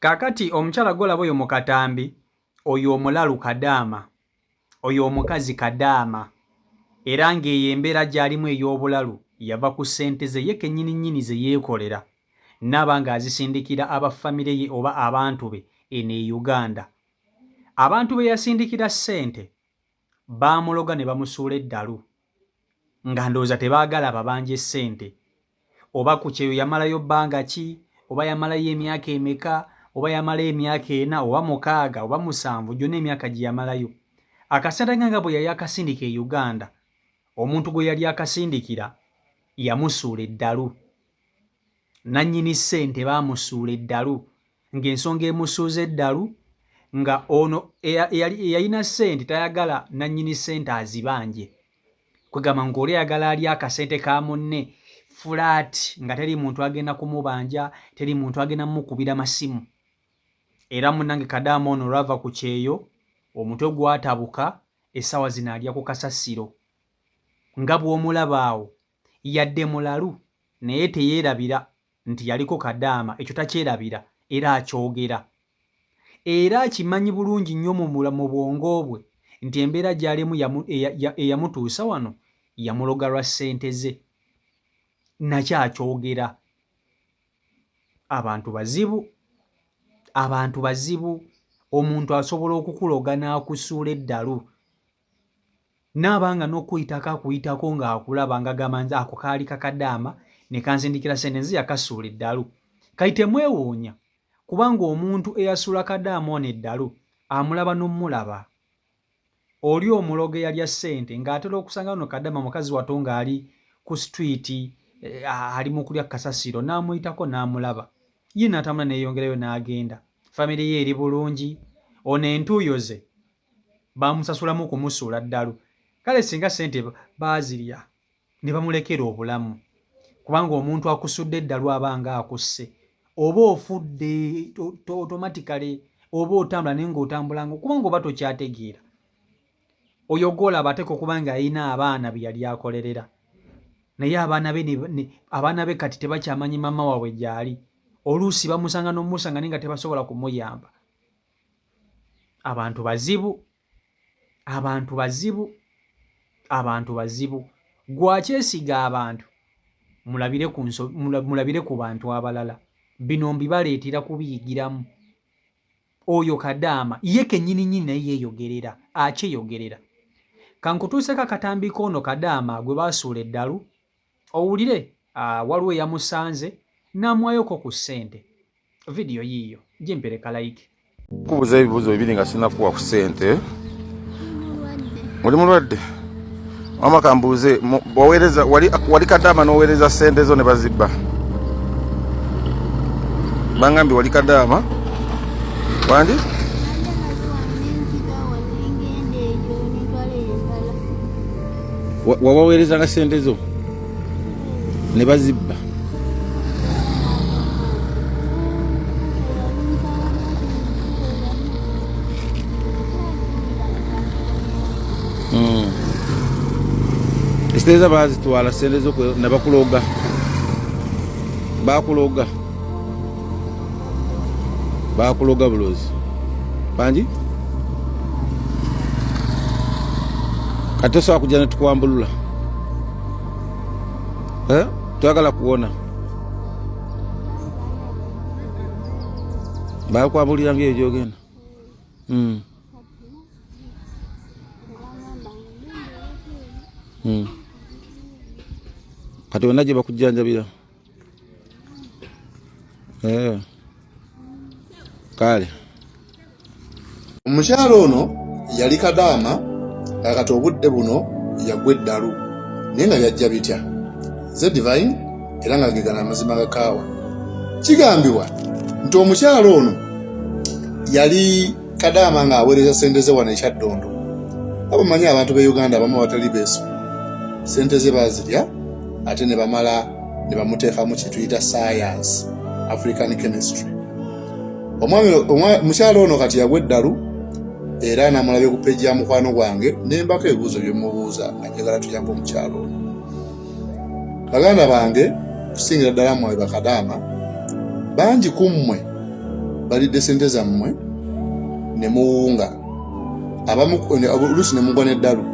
Kakati omukyala golaba oyo mukatambi oyo omulalu Kadaama oyo omukazi Kadaama era ng'eyo embeera gy'alimu ey'obulalu yava ku ssente ze ye kennyini nnyini ze yeekolera n'aba ng'azisindikira abafamire ye oba abantu be eno e Uganda. Abantu be yasindikira ssente baamuloga ne bamusuula eddalu nga ndowooza tebaagala babanje ssente oba ku kyeyo yamalayo bbanga ki oba yamalayo emyaka emeka oba yamalayo emyaka 4 oba 6 oba 7 gyonna emyaka gye yamalayo. Akasente nga bwe yali akasindika e Uganda omuntu gwe yali akasindikira yamusuula eddalu. Nannyini ssente baamusuula eddalu ng'ensonga emusuuza eddalu nga ono eyalina ssente tayagala nannyini ssente azibanje. Kwegamba ng'oli ayagala ali akasente ka munne fulaati nga teri muntu agenda kumubanja, teri muntu agenda mukubira masimu. Era munnange Kadaama ono olwava ku kyeyo omutwe gwatabuka essaawa zino alya ku kasasiro. Nga bw'omulaba awo yadde mulalu naye teyeerabira nti yaliko Kadaama, ekyo takyerabira era akyogera. Era akimanyi bulungi nnyo mu bwongo bwe nti embeera gy'alimu eyamutuusa wano yamuloga lwa ssente ze. Nakyakyogera. Abantu bazibu. Abantu bazibu. Omuntu asobola okukuloga n'akusuula eddalu n'abanga n'okuyitako akuyitako ng'akulaba ng'agamba nze ako kaali Kadaama ne kansindikira ssente nze yakasuula eddalu. Kati temwewuunya kubanga omuntu eyasuula Kadaama ono eddalu amulaba n'omulaba. Oli omuloga eyalya ssente ng'atera okusanga no Kadaama mukazi wato ng'ali ku street ali mu kulya kasasiro n'amuyitako n'amulaba. Ye n'atambula neeyongerayo n'agenda. Famire ye eri bulungi, ono entuuyo ze baamusasulamu kumusuula ddalu. Kale singa ssente baazirya ne bamulekera obulamu kubanga omuntu akusudde eddalu aba nga akusse oba ofudde automatically oba otambula naye ng'otambulanga kubanga oba tokyategeera. Oyo gw'olaba ateeka okuba nga alina abaana be yali akolerera naye abaana be kati tebakyamanyi maama waabwe gy'ali. Oluusi bamusanga n'omusanga naye nga tebasobola kumuyamba. Abantu bazibu. Abantu bazibu. Abantu bazibu. Gwakyesiga abantu mulabire ku bantu abalala. Bino mbibaleetera kubiyigiramu. Oyo Kadaama ye kennyini nnyini naye yeeyogerera akyeyogerera. Kankutuuseko akatambi k'ono Kadaama gwe baasuula eddalu owulire waliwo eyamusanze n'amuwayoko ku ssente. Vidiyo yiiyo gimpereka like. Kubuuza ebibuuzo bibiri nga sinakuwa ku ssente. Oli mulwadde? Mama kambuuze waweereza wali Kadaama n'oweereza ssente zo ne bazibba. Bangambye wali Kadaama wandi? Waweerezanga ssente zo ne bazibba. Esiteza baazitwala ssente zo ne bakuloga. Bakuloga bulozi. Bangi? Kati osobola kujja ne tukwambulula. Twagala kuwona. Bakwambulira ng'eyo gy'ogenda. Kati wonna gye bakujjanjabira. Kale omukyala ono yali Kadaama kakati obudde buno yagwa eddalu naye nga byajja bitya ze divine era nga gegana amazima gakaawa. Kigambibwa nti omukyala ono yali Kadaama ng'aweereza ssente ze wano ekyaddondo. Abamanyi abantu be Uganda abamu batali beesu ssente ze baazirya ate ne bamala ne bamuteekamu kye tuyita science African chemistry. Omukyala ono kati yagwa eddalu era namulabye ku peegi ya mukwano gwange nembako ebibuuzo byemubuuza nga njagala tuyambe omukyala ono. Baganda bange kusingira ddala mmwe Bakadaama bangi ku mmwe balidde ssente zammwe ne muwunga oluusi ne mugwa n'eddalu.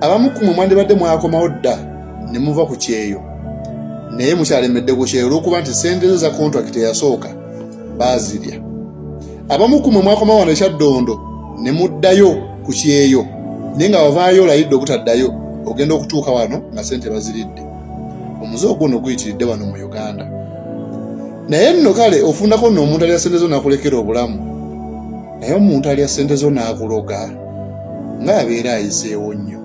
Abamu ku mmwe mwandibadde mwakomawo dda ne muva ku kyeyo naye mukyalemedde ku kyeyo olw'okuba nti ssente zo za kontrakiti eyasooka baazirya. Abamu ku mmwe mwakomawo wano ekyaddondo ne muddayo ku kyeyo naye nga wavaayo olayidde obutaddayo ogenda okutuuka wano nga ssente baziridde. Omuze ogwo guyitiridde wano mu Uganda. Naye nno kale ofundako nno omuntu alya ssente zo n'akulekera obulamu, naye omuntu alya ssente zo n'akuloga ng'abeera ayiseewo nnyo.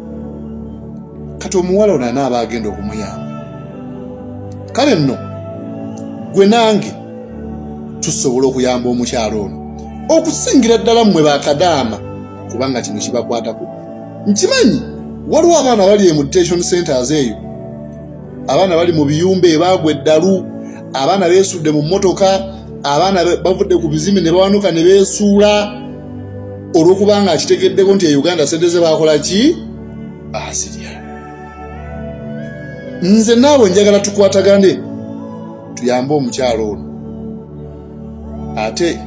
Kati omuwala ono anaaba agenda okumuyamba. Kale nno gwe nange tusobola okuyamba omukyalo ono okusingira ddala mmwe bakadaama, kubanga kino kibakwatako. Nkimanyi waliwo abaana bali mu detention centers eyo, abaana bali mu biyumba ebaagwa eddalu, abaana beesudde mu mmotoka, abaana bavudde ku bizimbe ne bawanuka ne beesuula olw'okubanga akitegeddeko nti Uganda ssente ze baakola ki? Baazirya. Nze naawe njagala tukwatagane tuyambe omukyalo ono. Ate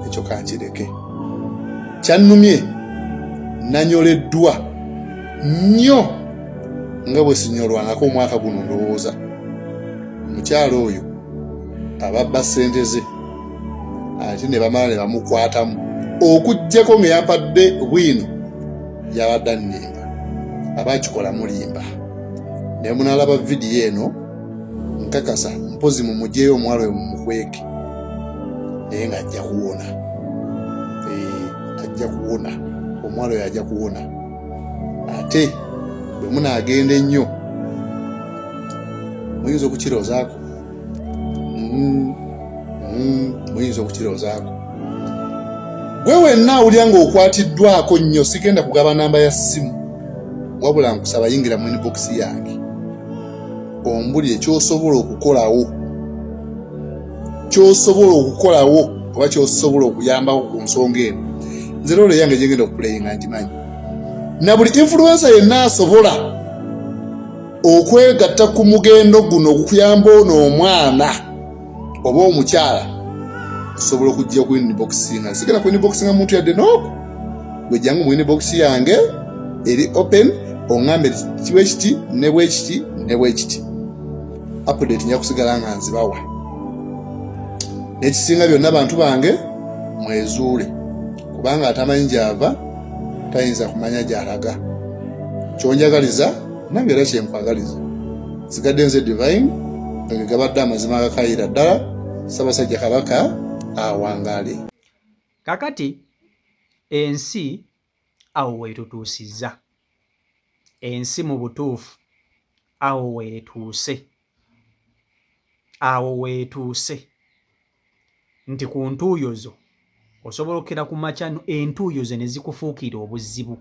ekyo kankireke. Kyannumye nanyoleddwa nnyo nga bwe sinyolwangako omwaka guno ndowooza. Omukyalo oyo ababba ssente ze ate ne bamala ne bamukwatamu okuggyako nga yampadde bwino yabadde annimba. Abaakikola mulimba. Ne munalaba vidiyo eno nkakasa mpozi mumuggyeyo omuwala oyo mumukweke naye ng'ajja kuwona. Ajja kuwona. Omuwala oyo ajja kuwona. Ate bwe munaagenda ennyo muyinza okukiroozaako. Muyinza okukiroozaako. Gwe wenna awulira ng'okwatiddwako nnyo sigenda kugaba namba ya ssimu, wabula nkusaba yingira mu inbox yange ombulire ky'osobola okukolawo, oba ky'osobola okuyambako ku nsonga eno. Nze loole yange gyengenda okupuleyinga nkimanyi. Na buli influencer yenna asobola okwegatta ku mugendo guno okuyamba ono omwana oba omukyala, osobola okujja ku inbox nga sigenda ku inbox nga muntu yadde nooko. Gwe jangu mu inbox yange eri open ongambe kiwe kiti ne bwe kiti ne bwe kiti. Update nja kusigala nga nzibawa. N'ekisinga byonna bantu bange mwezuule, kubanga atamanyi gy'ava tayinza kumanya gy'alaga. Kyonjagaliza nange era kyenkwagaliza. Sigadde nze Divine nga gabadde amazima agakayira ddala. Ssaabasajja Kabaka awangaale. Kakati ensi awo weetutuusizza. Ensi mu butuufu awo weetuuse. Awo weetuuse nti ku ntuuyo zo osobola okera ku makyano, entuuyo zo ne zikufuukira obuzibu.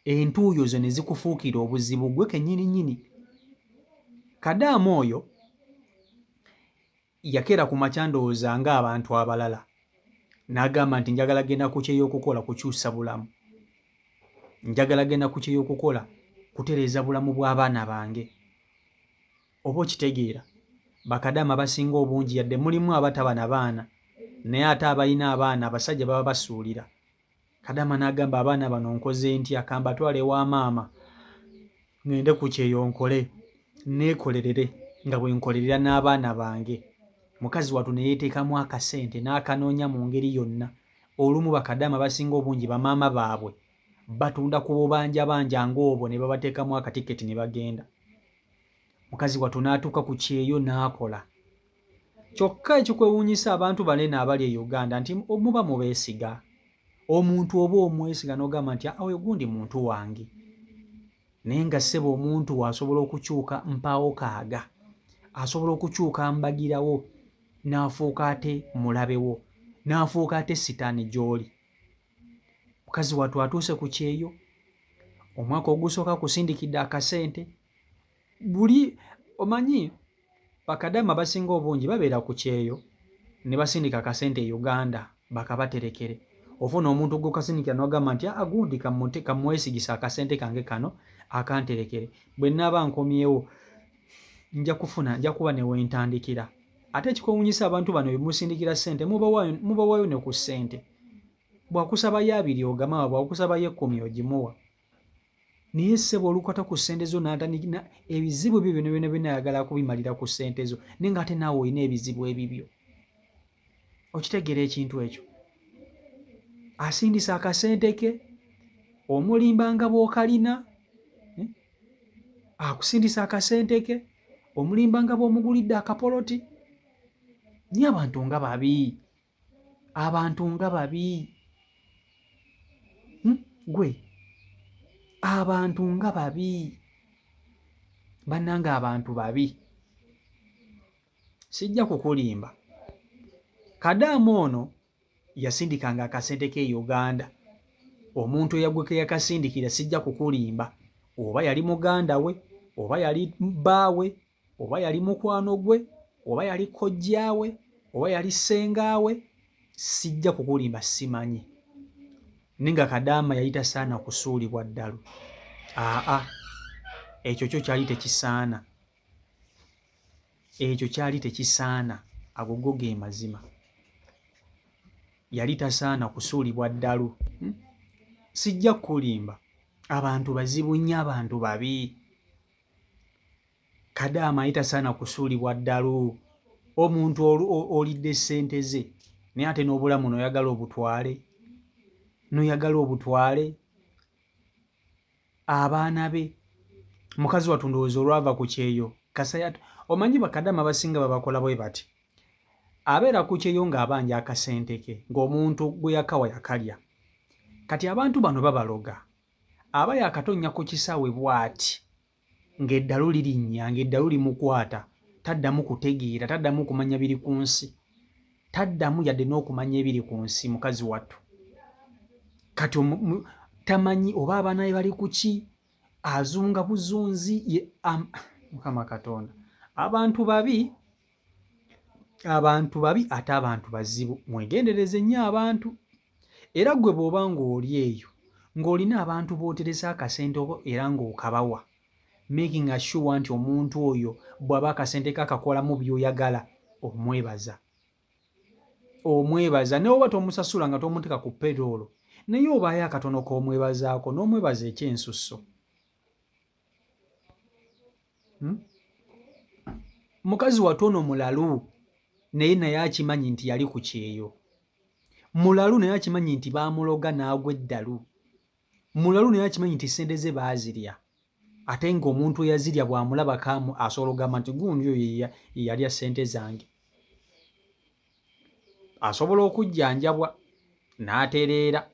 Entuuyo zo ne zikufuukira obuzibu gwe kennyini nnyini. Kadaamu oyo yakera ku makya ndowooza ng'abantu abalala n'agamba nti njagala genda ku kyey'okukola kukyusa bulamu, njagala genda ku kyey'okukola kutereeza bulamu bw'abaana bange. Oba okitegeera, bakadaama basinga obungi yadde mulimu abataba na baana naye ate abalina abaana abasajja baba basuulira. Kadaama n'agamba abaana bano nkoze ntya, kambatwale ewa maama ngende ku kyeyo nkole neekolerere nga bwe nkolerera n'abaana bange. Mukazi wattu ne yeeteekamu akasente n'akanoonya mu ngeri yonna. Olumu bakadaama basinga obungi bamaama baabwe batunda ku bubanja banja ng'obwo ne babateekamu akatiketi ne bagenda. Mukazi wattu n'atuuka ku kyeyo n'akola. Kyokka ekikwewuunyisa abantu banene abali e Uganda nti muba mubeesiga. Omuntu oba omwesiga n'ogamba nti awe gundi muntu wange. Naye nga ssebo omuntu asobola okukyuka mpaawo kaaga, asobola okukyuka mbagirawo n'afuuka ate mulabewo, n'afuuka ate sitaani gy'oli. Mukazi wattu atuuse ku kyeyo, omwaka ogusooka kusindikidde akasente. Buli omanyi bakadaama basinga obungi babeera ku kyeyo ne basindika akasente e Uganda bakabaterekere. Ofuna omuntu gw'okasindikira n'ogamba nti agundi kamwesigisa akasente kange kano akanterekere. Bwe nnaaba nkomyewo nja kuba ne wentandikira. ate ekikuwunyisa abantu bano bemusindikira ssente mubawaayo ne ku ssente. Bwakusabayo 2 ogamawa, bwakusabayo 10 ogimuwa. Naye ssebo olukwata ku ssente zo n'atandika ebizibu byo byonna binayagala kubimalira ku ssente zo, naye ng'ate naawe olina ebizibu ebibyo. Okitegeera ekintu ekyo? Asindisa akasente ke, omulimba nga bw'okalina, akusindisa akasente ke, omulimba nga bw'omugulidde akapoloti. Naye abantu nga babi, abantu nga babi. Gwe abantu nga babi, bannange abantu babi. Sijja kukulimba. Kadaama ono yasindikanga akasente ke Uganda. Omuntu eyagwe ke yakasindikira sijja kukulimba. Oba yali muganda we, oba yali bbaawe, oba yali mukwano gwe, oba yali kojjaawe, oba yali ssengaawe, sijja kukulimba, simanyi. Ninga Kadaama yali tasaana kusuulibwa ddalu. Ekyo kyo kyali tekisaana. Ekyo kyali tekisaana. Ago go ge mazima. Yali tasaana kusuulibwa ddalu. Sijja kukulimba. Abantu bazibu nnyo, abantu babi. Kadaama yali tasaana kusuulibwa ddalu. Omuntu olidde ssente ze, naye ate n'obulamu n'oyagala obutwale. N'oyagala obutwale. Abaana be, mukazi wattu ndowooza olwava ku kyeyo Kasaya. Omanyi bakadaama abasinga babakola bwe bati. Abeera ku kyeyo ng'abanja akasente ke, ng'omuntu gwe yakawa yakalya. Kati abantu bano babaloga. Aba yakatonnya ku kisaawe bw'ati, ng'eddalu lirinnya, ng'eddalu limukwata, taddamu kutegeera, taddamu kumanya biri ku nsi, taddamu yadde n'okumanya ebiri ku nsi mukazi wattu. Kati tamanyi oba abaana be bali ku ki, azunga buzunzi. Mukama Katonda, abantu babi, abantu babi, ate abantu bazibu. Mwegendereze nnyo abantu. Era gwe bw'oba ng'oli eyo, ng'olina abantu b'oteresa akasente obo era ng'okabawa, making sure nti omuntu oyo bw'aba akasente ke akakolamu by'oyagala, omwebaza. Omwebaza. Ne oba tomusasula nga tomuteeka ku peroolo, naye obaayo akatono k'omwebazaako, n'omwebaza ekyensusso. Mukazi watono mulalu, naye akimanyi nti yali ku kyeyo. Mulalu naye akimanyi nti baamuloga n'agwa eddalu. Mulalu naye akimanyi nti ssente ze baazirya. Ate ng'omuntu eyazirya bw'amulabako asobola okugamba nti gundi oyo yalya ssente zange. Asobola okujjanjabwa n'atereera.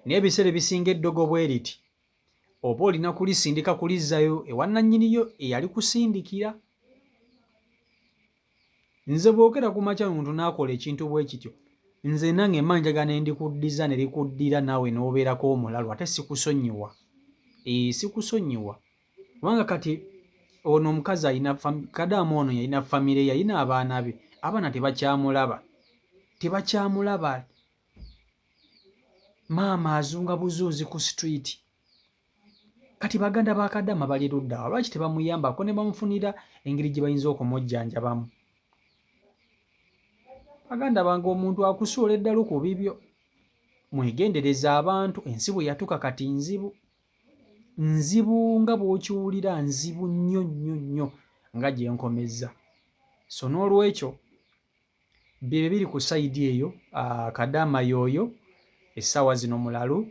Naye ebiseera ebisinga eddogo bwe riti, oba olina kulisindika kulizzayo ewa nannyiniyo eyali kusindikira. Nze bwogera ku makya omuntu n'akola ekintu bwe kityo, nze nange mba njagala ne ndikuddiza ne likuddira naawe n'obeerako omulalu, ate sikusonyiwa. Sikusonyiwa. Kubanga kati ono omukazi alina Kadaama ono yalina famire, yalina abaana be. Abaana tebakyamulaba. Tebakyamulaba. Maama azunga buzuuzi ku street. Kati baganda ba Kadaama bali ludda. Lwaki tebamuyambako ne bamufunira engeri gye bayinza okumujjanjabamu? Baganda bange, omuntu akusuula eddalu ku bibyo. Mwegendereza abantu. Ensi bwe yatuuka kati nzibu. Nzibu nga bw'okiwulira, nzibu nnyo nnyo nnyo nga gye nkomezza. So n'olwekyo bye biri ku sayidi eyo. Kadaama y'oyo, essaawa zino mulalu.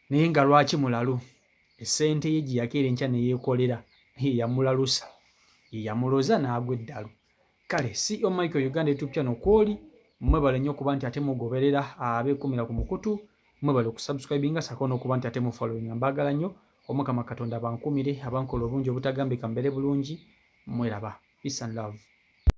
Naye nga lwaki mulalu? Essente ye gye yakeera enkya ne yeekolera yamulalusa, yamuloza n'agwa eddalu. Kale CEO Michael Uganda YouTube channel kwoli, mwebale nnyo okuba nti ate mugoberera abeekumira ku mukutu, mwebale okusubscribinga sako n'okuba nti ate mufollowing. Mbaagala nnyo. Omukama Katonda bankumire, abankola obulungi obutagambika mbere bulungi. Mweraba. Peace and love.